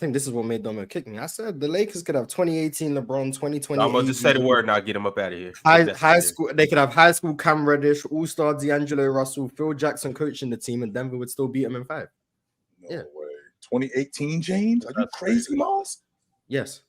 think this is what made Domo kick me. I said the Lakers could have 2018 LeBron, 2020. I'm gonna just say the word and I'll get him up out of here. High school. They could have high school Cam Reddish, All-Star D'Angelo Russell, Phil Jackson coaching the team, and Denver would still beat him in 5. No way. 2018 James? Are you crazy, Moss? Yes.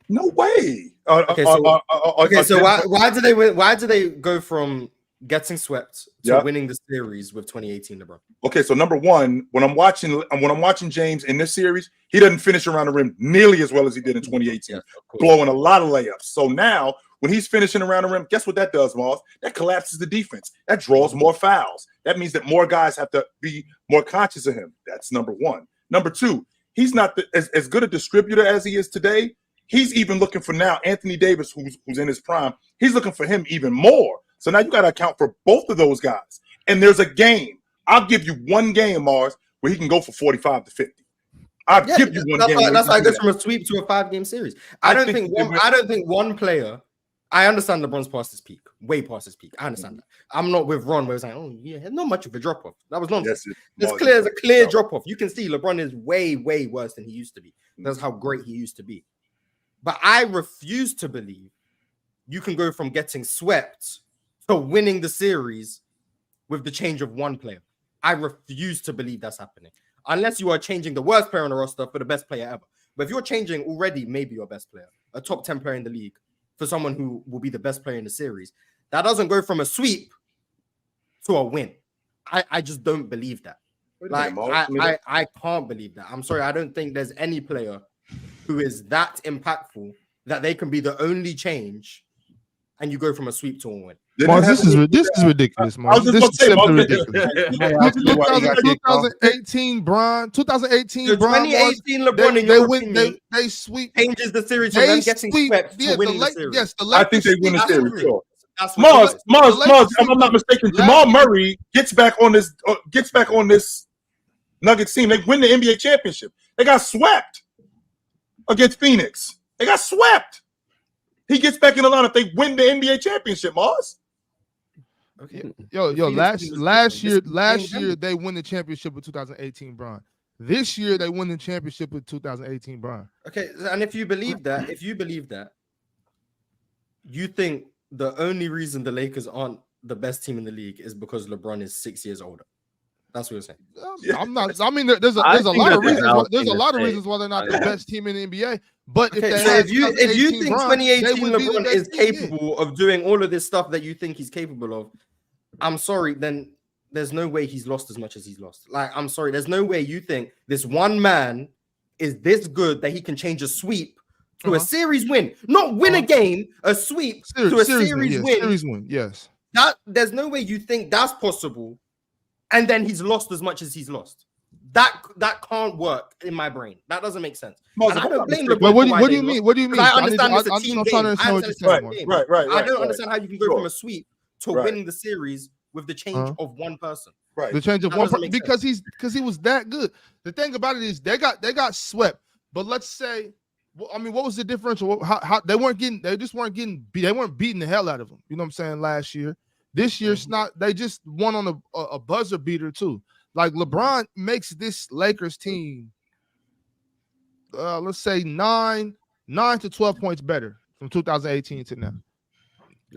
No way. So why do they win? Why do they go from getting swept to winning the series with 2018 LeBron? Okay, so number one, when I'm watching James in this series, he doesn't finish around the rim nearly as well as he did in 2018, blowing a lot of layups. So now when he's finishing around the rim, guess what that does, Moss? That collapses the defense. That draws more fouls. That means that more guys have to be more conscious of him. That's number one. Number two, he's not as good a distributor as he is today. He's even looking for now Anthony Davis, who's in his prime. He's looking for him even more. So now you got to account for both of those guys. And there's a game. I'll give you one game, Mars, where he can go for 45 to 50. I'll give you one game. That's why it goes from a sweep to a 5-game series. I don't think one player. I understand LeBron's past his peak, way past his peak. I understand that. I'm not with Ron where it's like, oh yeah, not much of a drop off. That was nonsense. It's clear as a clear drop off. You can see LeBron is way, way worse than he used to be. That's how great he used to be. But I refuse to believe you can go from getting swept to winning the series with the change of one player. I refuse to believe that's happening. Unless you are changing the worst player on the roster for the best player ever. But if you're changing already maybe your best player, a top 10 player in the league, for someone who will be the best player in the series, that doesn't go from a sweep to a win. I just don't believe that. Like, I can't believe that. I'm sorry. I don't think there's any player who is that impactful that they can be the only change and you go from a sweep to a win. Mars, this is ridiculous, Mars. This is simply ridiculous. 2018 Bron, 2018 Bron, 2018 LeBron, they sweep changes the series from them getting swept to winning the series. Yes, I think they win the series. Sure. Mars, if I'm not mistaken, Jamal Murray gets back on this Nuggets team. They win the NBA championship. They got swept against Phoenix. They got swept. He gets back in the lineup. They win the NBA championship, Mars. Okay. Yo, last year they win the championship with 2018 Bron. This year they win the championship with 2018 Bron. Okay, and if you believe that, you think the only reason the Lakers aren't the best team in the league is because LeBron is 6 years older. That's what you're saying. I'm not. I mean, there's a lot of reasons. There's a lot of reasons why they're not the best team in the NBA. But if you think 2018 LeBron is capable of doing all of this stuff that you think he's capable of, I'm sorry. Then there's no way he's lost as much as he's lost. Like, I'm sorry. There's no way you think this one man is this good that he can change a sweep to a series win, not win a game, a sweep to a series win. Series win, yes. There's no way you think that's possible. And then he's lost as much as he's lost. That can't work in my brain. That doesn't make sense. And I don't blame LeBron. What do you mean? What do you mean? I understand it's a team game. Right. I don't understand how you can go from a sweep to winning the series with the change of one person. Right. The change of one person because he was that good. The thing about it is they got swept. But let's say, I mean, what was the differential? How they weren't beating the hell out of them. You know what I'm saying? Last year. This year's not. They just won on a buzzer beater too. Like LeBron makes this Lakers team, let's say 9 to 12 points better from 2018 to now.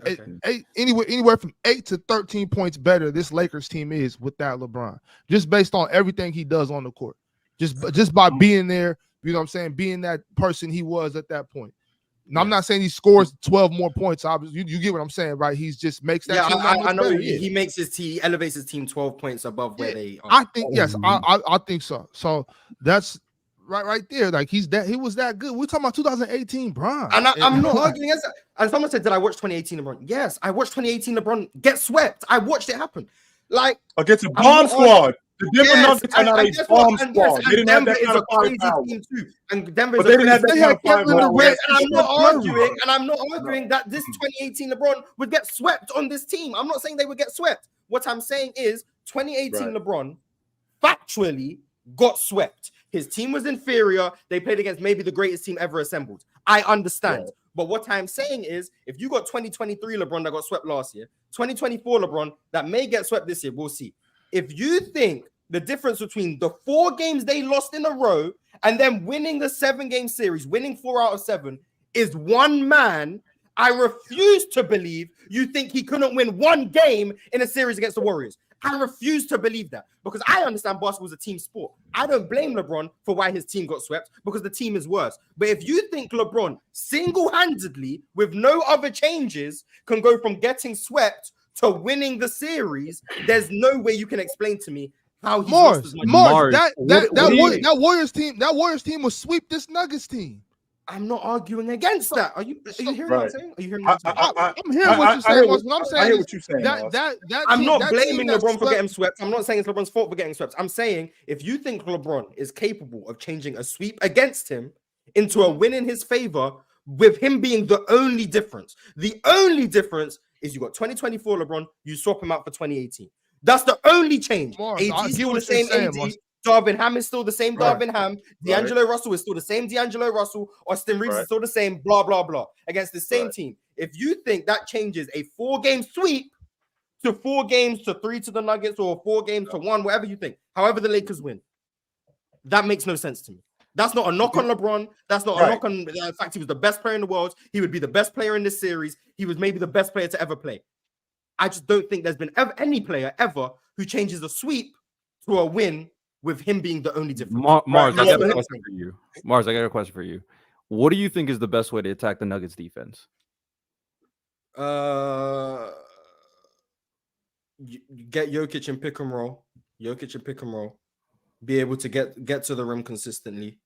Okay. Anywhere from 8 to 13 points better this Lakers team is without LeBron, just based on everything he does on the court, just by being there. You know what I'm saying? Being that person he was at that point. Now, I'm not saying he scores 12 more points. Obviously, you get what I'm saying, right? He just makes that. Yeah, I know. He makes his team, elevates his team 12 points above where they are. I think yes, I think so. So that's right there. Like he was that good. We're talking about 2018 LeBron. And I'm not arguing against that. And someone said, "Did I watch 2018 LeBron?" Yes, I watched 2018 LeBron get swept. I watched it happen. Like against a bomb squad. The Denver Nuggets are not a bomb squad. They didn't have that kind of firepower. And Denver but they didn't have that kind of firepower. And I'm not arguing that this 2018 LeBron would get swept on this team. I'm not saying they would get swept. What I'm saying is 2018 LeBron factually got swept. His team was inferior. They played against maybe the greatest team ever assembled. I understand. Yeah. But what I'm saying is, if you got 2023 LeBron that got swept last year, 2024 LeBron that may get swept this year, we'll see. If you think the difference between the 4 games they lost in a row and then winning the 7-game series, winning 4 out of 7 is one man. I refuse to believe you think he couldn't win one game in a series against the Warriors. I refuse to believe that because I understand basketball is a team sport. I don't blame LeBron for why his team got swept because the team is worse. But if you think LeBron single-handedly with no other changes can go from getting swept to winning the series, there's no way you can explain to me how he's lost as much. That Warriors team will sweep this Nuggets team. I'm not arguing against that. Are you hearing what I'm saying? Are you hearing what I'm saying? I'm hearing what you're saying. What I'm saying, I hear what you're saying. I'm not blaming LeBron for getting swept. I'm not saying it's LeBron's fault for getting swept. I'm saying if you think LeBron is capable of changing a sweep against him into a win in his favor, with him being the only difference is you got 2024 LeBron, you swap him out for 2018. That's the only change. AD's still the same AD. Darvin Ham is still the same Darvin Ham. D'Angelo Russell is still the same D'Angelo Russell. Austin Reeves is still the same, blah, blah, blah, against the same team. If you think that changes a 4-game sweep to 4 games to 3 to the Nuggets or 4 games to 1, whatever you think, however the Lakers win, that makes no sense to me. That's not a knock on LeBron. That's not a knock on the fact he was the best player in the world. He would be the best player in this series. He was maybe the best player to ever play. I just don't think there's been any player ever who changes a sweep to a win with him being the only difference. Mars, I got a question for you. Mars, I got a question for you. What do you think is the best way to attack the Nuggets defense? Get Jokic in pick and roll. Be able to get to the rim consistently.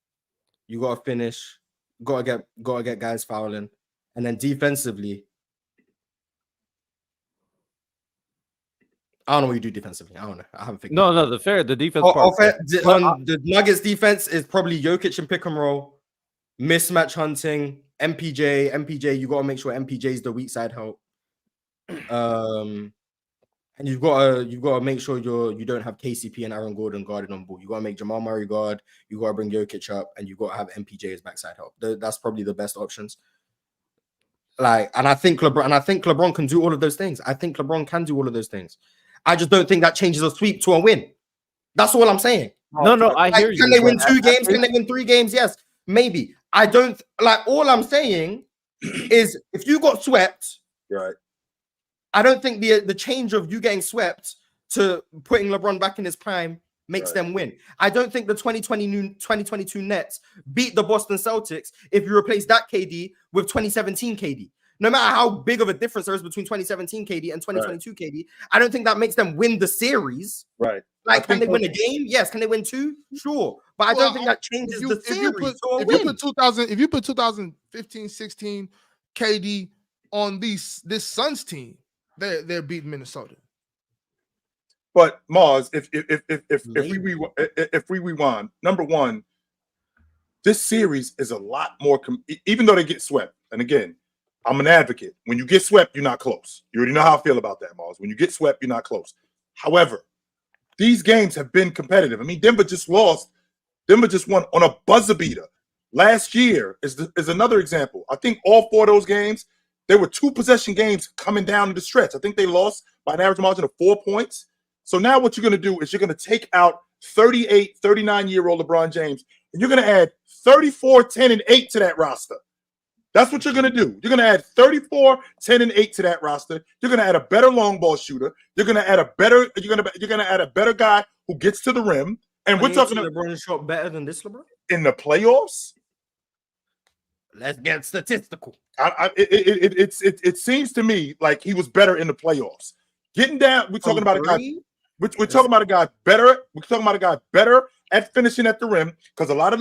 You gotta finish. Gotta get guys fouling, and then defensively. I don't know what you do defensively. I don't know. I haven't figured. The defense part. The Nuggets defense is probably Jokic and pick and roll, mismatch hunting, MPJ. You got to make sure MPJ is the weak side help. And you've got to make sure you don't have KCP and Aaron Gordon guarded on ball. You got to make Jamal Murray guard. You got to bring Jokic up, and you got to have MPJ as backside help. That's probably the best options. And I think LeBron can do all of those things. I just don't think that changes a sweep to a win. That's all I'm saying. No, I hear you. Can they win 2 games? Can they win 3 games? Yes, maybe. I don't all I'm saying is if you got swept, right? I don't think the change of you getting swept to putting LeBron back in his prime makes them win. I don't think the 2022 Nets beat the Boston Celtics if you replace that KD with 2017 KD. No matter how big of a difference there is between 2017 KD and 2022 KD, I don't think that makes them win the series. Right. Can they win a game? Yes. Can they win 2? Sure. But I don't think that changes the series. If you put 2015-16 KD on this Suns team, they're beating Minnesota. But Mars, if we rewind, number one, this series is a lot more. Even though they get swept, and again, I'm an advocate. When you get swept, you're not close. You already know how I feel about that, Mars. When you get swept, you're not close. However, these games have been competitive. I mean, Denver just lost. Denver just won on a buzzer beater. Last year is another example. I think all 4 of those games, there were 2-possession games coming down the stretch. I think they lost by an average margin of 4 points. So now what you're going to do is you're going to take out 38, 39-year-old LeBron James, and you're going to add 34, 10, and 8 to that roster. That's what you're going to do. You're going to add 34, 10, and 8 to that roster. You're going to add a better long ball shooter. You're going to add a better guy who gets to the rim. And we're talking about LeBron shot better than this LeBron in the playoffs. Let's get statistical. It seems to me like he was better in the playoffs. Getting down, we're talking about a guy. We're talking about a guy better. We're talking about a guy better at finishing at the rim because a lot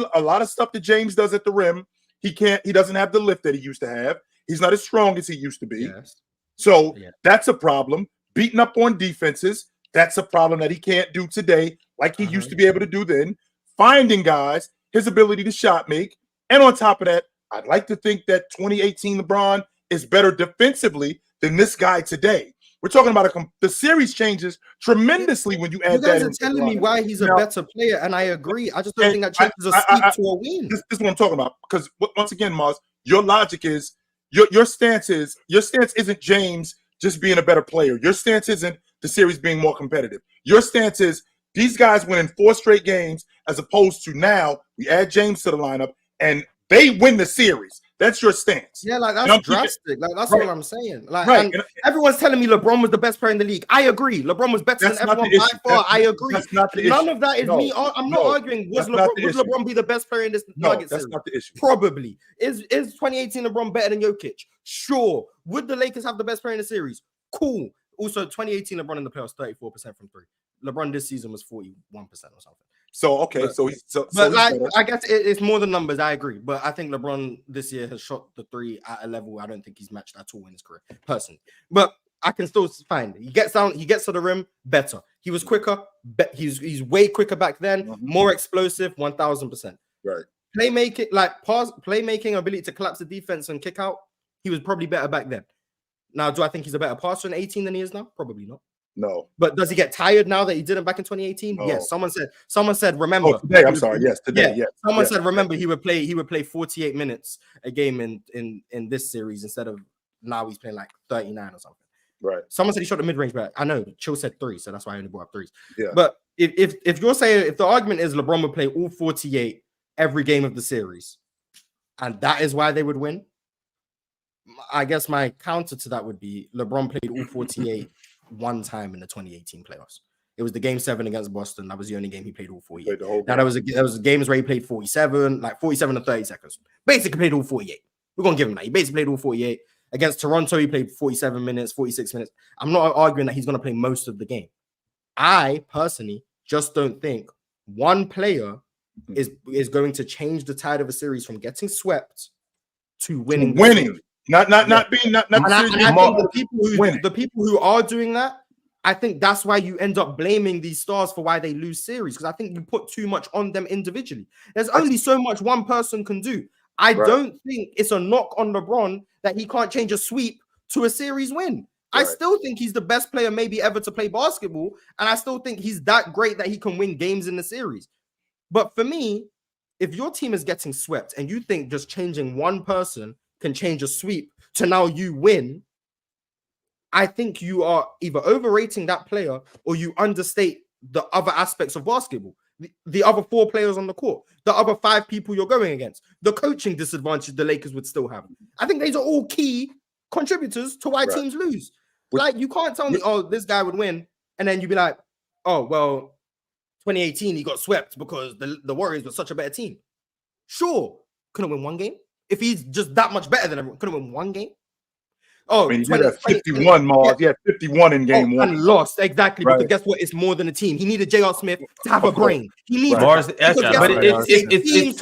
of stuff that James does at the rim. He doesn't have the lift that he used to have. He's not as strong as he used to be. Yes. So that's a problem. Beating up on defenses, that's a problem that he can't do today like he used to be able to do then. Finding guys, his ability to shot make. And on top of that, I'd like to think that 2018 LeBron is better defensively than this guy today. We're talking about the series changes tremendously when you add that. You guys are telling me why he's a better player, and I agree. I just don't think that changes a sweep to a win. This is what I'm talking about. Because once again, Mars, your logic is your stance isn't James just being a better player. Your stance isn't the series being more competitive. Your stance is these guys winning 4 straight games as opposed to now we add James to the lineup and they win the series. That's your stance. Yeah, like that's drastic. Like that's what I'm saying. Like, and everyone's telling me LeBron was the best player in the league. I agree. LeBron was better than everyone by far. I agree. None of that is me. I'm not arguing. Would LeBron be the best player in this Nuggets series? That's not the issue. Probably. Is 2018 LeBron better than Jokic? Sure. Would the Lakers have the best player in the series? Cool. Also, 2018 LeBron in the playoffs, 34% from three. LeBron this season was 41% or something. So okay, I guess it's more than numbers. I agree, but I think LeBron this year has shot the three at a level I don't think he's matched at all in his career, personally. But I can still find it. He gets down, he gets to the rim better. He was quicker, he's way quicker back then, more explosive, 1000%. Right. Playmaking, ability to collapse the defense and kick out. He was probably better back then. Now, do I think he's a better passer in 18 than he is now? Probably not. No. But does he get tired now that he didn't back in 2018? No. Yes. Someone said, remember. Oh, today, I'm sorry. Yes, today. Yeah. Someone said, remember, he would play 48 minutes a game in this series instead of now he's playing like 39 or something. Right. Someone said he shot the mid-range, but I know Chill said 3, so that's why I only brought up 3s. Yeah. But if you're saying, if the argument is LeBron would play all 48 every game of the series, and that is why they would win, I guess my counter to that would be LeBron played all 48 one time in the 2018 playoffs. It was the game 7 against Boston. That was the only game he played all 48. Now there was games where he played 47, like 47 and 30 seconds. Basically played all 48. We're gonna give him that. He basically played all 48. Against Toronto, he played 47 minutes, 46 minutes. I'm not arguing that he's gonna play most of the game. I personally just don't think one player is going to change the tide of a series from getting swept to winning. Not being the people who are doing that, I think that's why you end up blaming these stars for why they lose series, because I think you put too much on them individually. There's only so much one person can do. I don't think it's a knock on LeBron that he can't change a sweep to a series win. I still think he's the best player maybe ever to play basketball, and I still think he's that great that he can win games in the series. But for me, if your team is getting swept and you think just changing one person can change a sweep to now you win, I think you are either overrating that player or you understate the other aspects of basketball. The other 4 players on the court, the other 5 people you're going against, the coaching disadvantage the Lakers would still have. I think these are all key contributors to why teams lose. Like, you can't tell me, oh, this guy would win, and then you'd be like, oh, well, 2018 he got swept because the Warriors were such a better team. Sure, couldn't win one game. If he's just that much better than everyone, couldn't win one game. Oh, I mean, he had 51, Mars. He had 51 in game 1. And lost, exactly. Right. Because guess what? It's more than a team. He needed J.R. Smith to have a brain. He needed Mars. But it's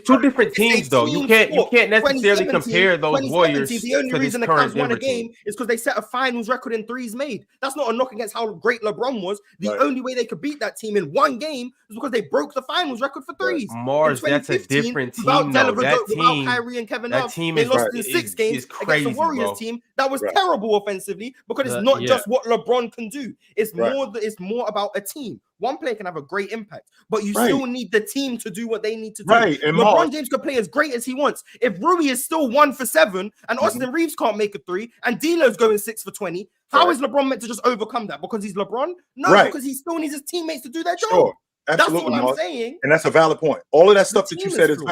two different teams, though. You can't necessarily compare those Warriors. The only reason the Cavs won a game is because they set a finals record in threes made. That's not a knock against how great LeBron was. The only way they could beat that team in one game is because they broke the finals record for threes. Mars, that's a different team, though. That team, without Kyrie and Kevin Love, they lost in 6 games against the Warriors team. That was terrible offensively because it's not just what LeBron can do. It's more about a team. One player can have a great impact, but you still need the team to do what they need to do. And LeBron James could play as great as he wants. If Rui is still 1 for 7 and Austin Reeves can't make a 3 and D'Lo's going 6 for 20, how is LeBron meant to just overcome that? Because he's LeBron? No, because he still needs his teammates to do their job. Absolutely, that's what I'm saying, and that's a valid point. All of that stuff that you said is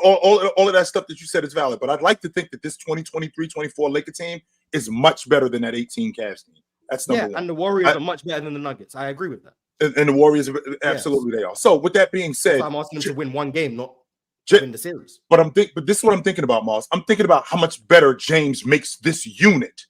all of that stuff that you said is valid. But I'd like to think that this 2023-24 Laker team is much better than that 18 Cavs team. That's number one. And the Warriors are much better than the Nuggets. I agree with that. And the Warriors, absolutely, they are. So with that being said, I'm asking them to win one game, not win the series. But this is what I'm thinking about, Moss. I'm thinking about how much better James makes this unit.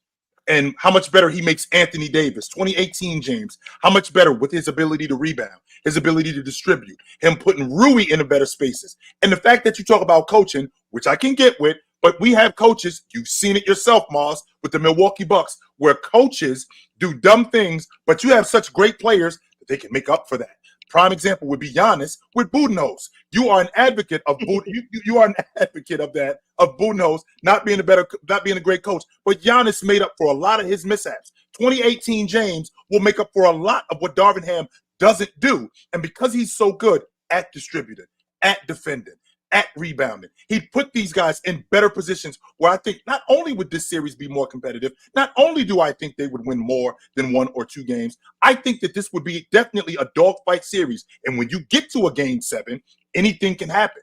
And how much better he makes Anthony Davis, 2018 James, how much better with his ability to rebound, his ability to distribute, him putting Rui in the better spaces. And the fact that you talk about coaching, which I can get with, but we have coaches, you've seen it yourself, Moss, with the Milwaukee Bucks, where coaches do dumb things, but you have such great players that they can make up for that. Prime example would be Giannis with Budenholzer. You are an advocate of you are an advocate of that, of Budenholzer not being a great coach. But Giannis made up for a lot of his mishaps. 2018 James will make up for a lot of what Darvin Ham doesn't do. And because he's so good at distributing, at defending, at rebounding. He put these guys in better positions where I think not only would this series be more competitive, not only do I think they would win more than 1 or 2 games, I think that this would be definitely a dogfight series. And when you get to a game 7, anything can happen.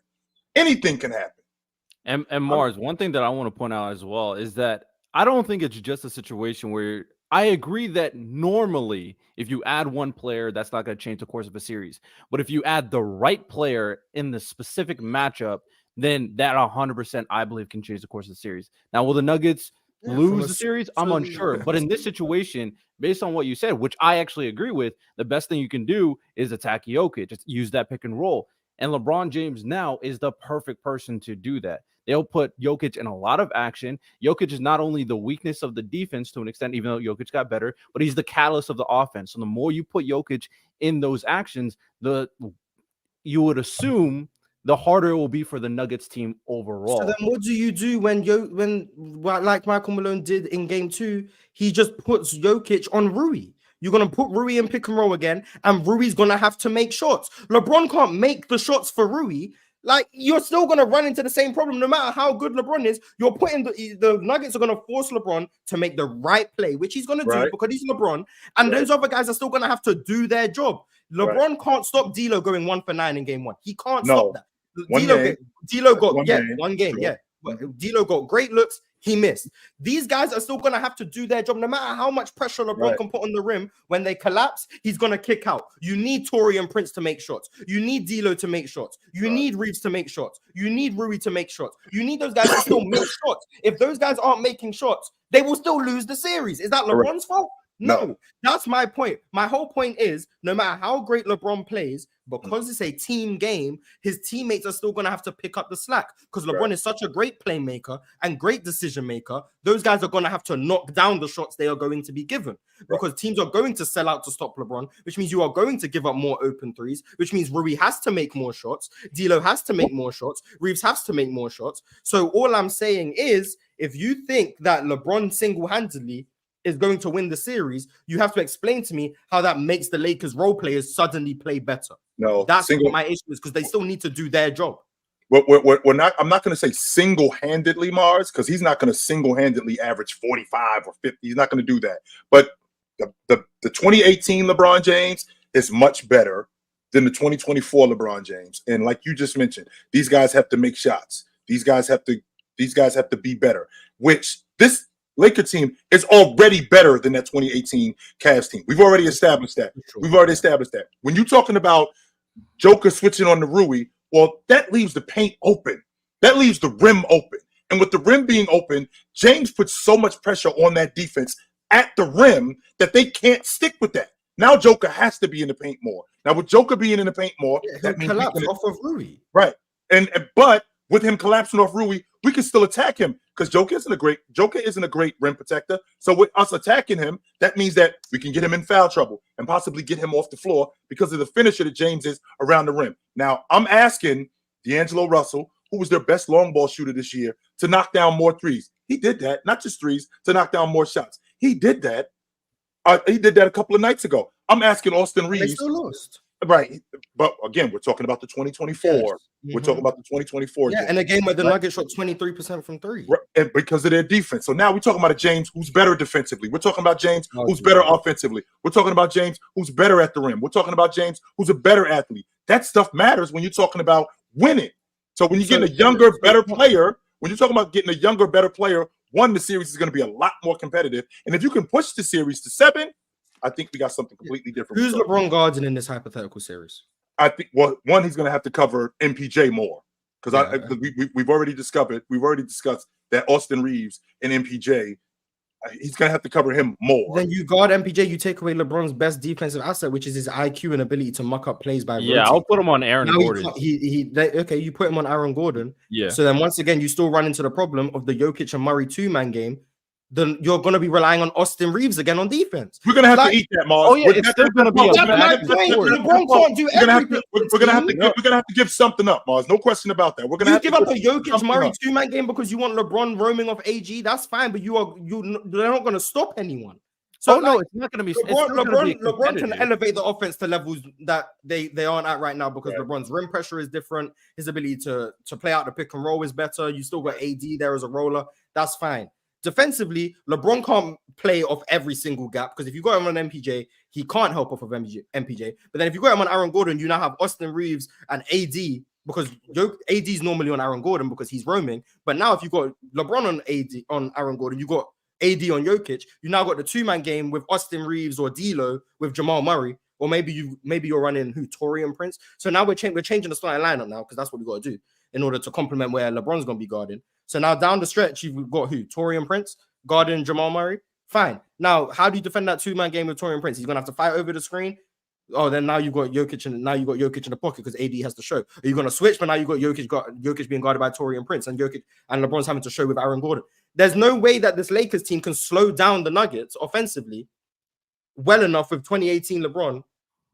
Anything can happen. And Mars, one thing that I want to point out as well is that I don't think it's just a situation where I agree that normally if you add one player, that's not going to change the course of a series. But if you add the right player in the specific matchup, then that 100% I believe can change the course of the series. Now, will the Nuggets lose the series? I'm unsure. But in this situation, based on what you said, which I actually agree with, the best thing you can do is attack Jokic. Just use that pick and roll. And LeBron James now is the perfect person to do that. They'll put Jokic in a lot of action. Jokic is not only the weakness of the defense to an extent, even though Jokic got better, but he's the catalyst of the offense. So the more you put Jokic in those actions, you would assume the harder it will be for the Nuggets team overall. So then what do you do when like Michael Malone did in game 2, he just puts Jokic on Rui? You're going to put Rui in pick and roll again, and Rui's going to have to make shots. LeBron can't make the shots for Rui. Like, you're still going to run into the same problem. No matter how good LeBron is, you're putting the Nuggets are going to force LeBron to make the right play, which he's going to do because he's LeBron. And those other guys are still going to have to do their job. LeBron can't stop D'Lo going 1 for 9 in game 1. He can't stop that. D'Lo got one game. Yeah. D'Lo got great looks. He missed. These guys are still going to have to do their job. No matter how much pressure LeBron can put on the rim, when they collapse, he's going to kick out. You need Taurean Prince to make shots. You need D'Lo to make shots. You need Reeves to make shots. You need Rui to make shots. You need those guys to still make shots. If those guys aren't making shots, they will still lose the series. Is that LeBron's fault? No, that's my point. My whole point is, no matter how great LeBron plays, because it's a team game, his teammates are still going to have to pick up the slack because LeBron is such a great playmaker and great decision maker. Those guys are going to have to knock down the shots they are going to be given because teams are going to sell out to stop LeBron, which means you are going to give up more open threes, which means Rui has to make more shots. D'Lo has to make more shots. Reeves has to make more shots. So all I'm saying is, if you think that LeBron single-handedly is going to win the series, you have to explain to me how that makes the Lakers role players suddenly play better. No, that's what my issue is, because they still need to do their job. We're not. I'm not going to say single-handedly, Mars, because he's not going to single-handedly average 45 or 50. He's not going to do that. But the 2018 LeBron James is much better than the 2024 LeBron James. And like you just mentioned, these guys have to make shots. These guys have to be better. Which this Laker team is already better than that 2018 Cavs team. We've already established that. When you're talking about Joker switching on the Rui, well, that leaves the paint open. That leaves the rim open. And with the rim being open, James puts so much pressure on that defense at the rim that they can't stick with that. Now Joker has to be in the paint more. Now with Joker being in the paint more, that means collapse off of Rui. Right. But with him collapsing off Rui, we can still attack him because Joker isn't a great rim protector. So with us attacking him, that means that we can get him in foul trouble and possibly get him off the floor because of the finisher that James is around the rim. Now, I'm asking D'Angelo Russell, who was their best long ball shooter this year, to knock down more threes. He did that, not just threes, to knock down more shots. He did that. He did that a couple of nights ago. I'm asking Austin Reeves. They still lost. Right. But again, we're talking about the 2024. Yes. We're talking about the 2024. Yeah, and a game where the Nuggets shot 23% from 3. Right. And because of their defense. So now we're talking about a James who's better defensively. We're talking about James who's better offensively. We're talking about James who's better at the rim. We're talking about James who's a better athlete. That stuff matters when you're talking about winning. So when you're getting a younger, better player, when you're talking about getting a younger, better player, the series is going to be a lot more competitive. And if you can push the series to 7, I think we got something completely different. Who's LeBron guarding in this hypothetical series? I think he's going to have to cover MPJ more because we've already discussed that Austin Reeves and MPJ, he's going to have to cover him more. Then you guard MPJ, you take away LeBron's best defensive asset, which is his IQ and ability to muck up plays by rotating. I'll put him on Aaron Gordon. You put him on Aaron Gordon. Yeah. So then once again, you still run into the problem of the Jokic and Murray 2-man game. Then you're going to be relying on Austin Reeves again on defense. We're going to have to eat that, Mars. Oh yeah, it's still going to be. LeBron can't do everything. We're going to have to give something up, Mars. No question about that. We're going to have to give up a Jokic Murray 2-man game because you want LeBron roaming off AG. That's fine, but they're not going to stop anyone. So no, it's not going to be. LeBron can elevate the offense to levels that they aren't at right now because LeBron's rim pressure is different. His ability to play out the pick and roll is better. You still got AD there as a roller. That's fine. Defensively, LeBron can't play off every single gap because if you got him on MPJ, he can't help off of MPJ. But then if you got him on Aaron Gordon, you now have Austin Reeves and AD because AD is normally on Aaron Gordon because he's roaming. But now if you got LeBron on Aaron Gordon, you got AD on Jokic. You now got the two-man game with Austin Reeves or D'Lo with Jamal Murray, or maybe you're running Torian Prince. So now we're changing the starting lineup now because that's what we got to do in order to complement where LeBron's going to be guarding. So now down the stretch, you've got Torian Prince guarding Jamal Murray. Fine. Now, how do you defend that two-man game with Torian Prince? He's going to have to fight over the screen. Oh, then now you've got Jokic in the pocket because AD has to show. Are you going to switch? But now you got Jokic being guarded by Torian Prince and LeBron's having to show with Aaron Gordon. There's no way that this Lakers team can slow down the Nuggets offensively well enough with 2018 LeBron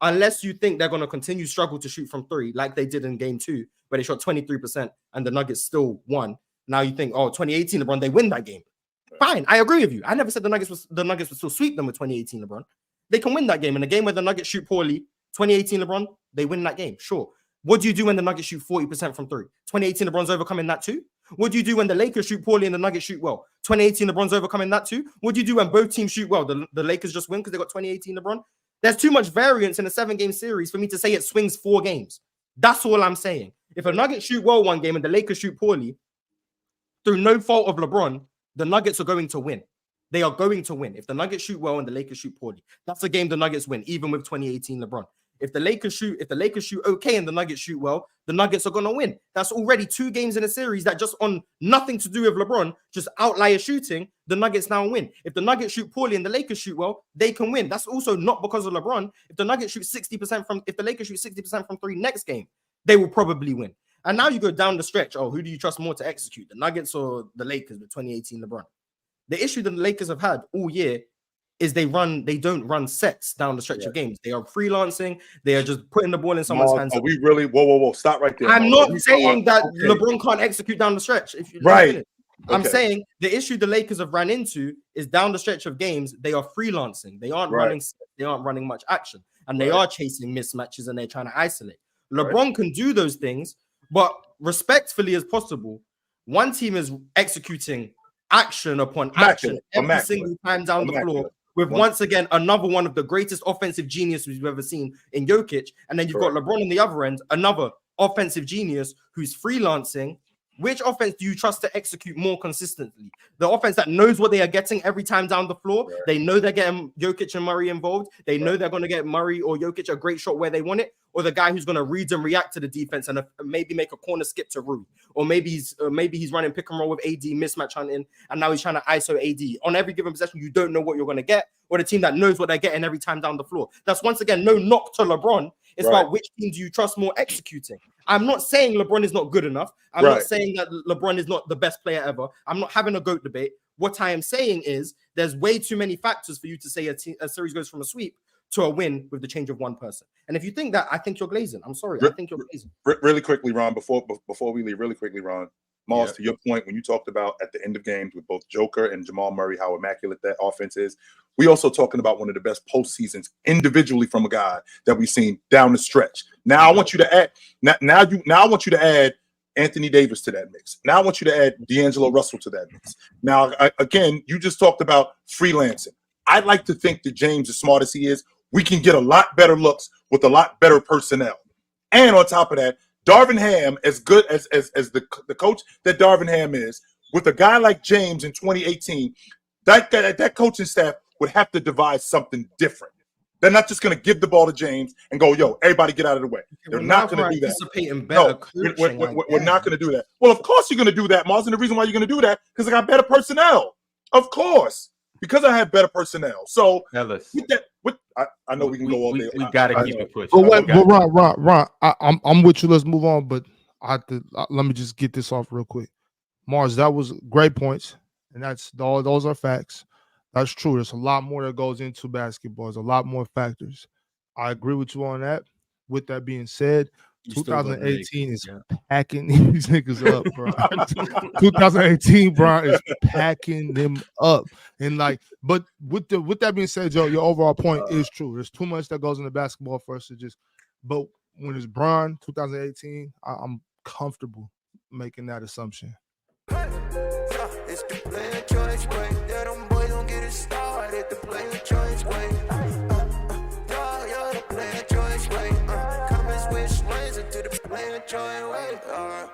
unless you think they're going to continue struggle to shoot from three like they did in game 2 where they shot 23% and the Nuggets still won. Now you think, 2018 LeBron, they win that game. Fine, I agree with you. I never said the Nuggets would still sweep them with 2018 LeBron. They can win that game. In a game where the Nuggets shoot poorly, 2018 LeBron, they win that game. Sure. What do you do when the Nuggets shoot 40% from three? 2018 LeBron's overcoming that too? What do you do when the Lakers shoot poorly and the Nuggets shoot well? 2018 LeBron's overcoming that too? What do you do when both teams shoot well? The Lakers just win because they got 2018 LeBron? There's too much variance in a 7-game series for me to say it swings 4 games. That's all I'm saying. If a Nuggets shoot well one game and the Lakers shoot poorly, through no fault of LeBron, the Nuggets are going to win. They are going to win. If the Nuggets shoot well and the Lakers shoot poorly, that's a game the Nuggets win, even with 2018 LeBron. If the Lakers shoot okay and the Nuggets shoot well, the Nuggets are going to win. That's already 2 games in a series that just on nothing to do with LeBron, just outlier shooting, the Nuggets now win. If the Nuggets shoot poorly and the Lakers shoot well, they can win. That's also not because of LeBron. If the Lakers shoot 60% from three next game, they will probably win. And now you go down the stretch. Oh, who do you trust more to execute, the Nuggets or the Lakers with 2018 LeBron? The issue that the Lakers have had all year is they don't run sets down the stretch of games. They are freelancing. They are just putting the ball in someone's hands. Are we really? Whoa! Stop right there. I'm not saying that LeBron can't execute down the stretch. I'm saying the issue the Lakers have ran into is down the stretch of games. They are freelancing. They aren't running. They aren't running much action, and they are chasing mismatches and they're trying to isolate. LeBron can do those things, but respectfully as possible, one team is executing action upon action every single time down the floor with once again another one of the greatest offensive geniuses we've ever seen in Jokic, and then you've got LeBron on the other end, another offensive genius who's freelancing. Which offense do you trust to execute more consistently? The offense that knows what they are getting every time down the floor. They know they're getting Jokic and Murray involved. They know they're going to get Murray or Jokic a great shot where they want it, or the guy who's going to read and react to the defense and maybe make a corner skip to Rui, or maybe he's running pick and roll with AD, mismatch hunting, and now he's trying to ISO AD. On every given possession, you don't know what you're going to get, or the team that knows what they're getting every time down the floor. That's once again no knock to LeBron. It's about which team do you trust more executing. I'm not saying LeBron is not good enough. I'm not saying that LeBron is not the best player ever. I'm not having a GOAT debate. What I am saying is there's way too many factors for you to say a series goes from a sweep to a win with the change of one person. And if you think that, I think you're glazing. I'm sorry. I think you're glazing. Really quickly, Ron, before we leave, really quickly, Ron, Mars, to your point, when you talked about at the end of games with both Joker and Jamal Murray, how immaculate that offense is, we also talking about one of the best postseasons individually from a guy that we've seen down the stretch. Now I want you to add now I want you to add Anthony Davis to that mix. Now I want you to add D'Angelo Russell to that mix. Now, again, you just talked about freelancing. I'd like to think that James, as smart as he is, we can get a lot better looks with a lot better personnel. And on top of that, Darvin Ham, as good as the coach that Darvin Ham is, with a guy like James in 2018, that coaching staff would have to devise something different. They're not just going to give the ball to James and go, yo, everybody get out of the way. They're not going to do that. No, we're not going to do that. Well, of course you're going to do that, Mars. And the reason why you're going to do that because I got better personnel. Of course. Because I have better personnel. So I know we can go all day. We got to keep it pushing. Ron, I'm with you. Let's move on. But let me just get this off real quick. Mars, that was great points. And those are facts. That's true. There's a lot more that goes into basketball. There's a lot more factors. I agree with you on that. With that being said, 2018 is packing these niggas up, bro. 2018, bro, is packing them up. And like, but with that being said, Joe, your overall point is true. There's too much that goes into basketball for us to just. But when it's Bron 2018, I'm comfortable making that assumption. It's the player choice way. That them boys don't get it started. The player choice way. You're the player choice way. Come and switch lanes into the player choice way.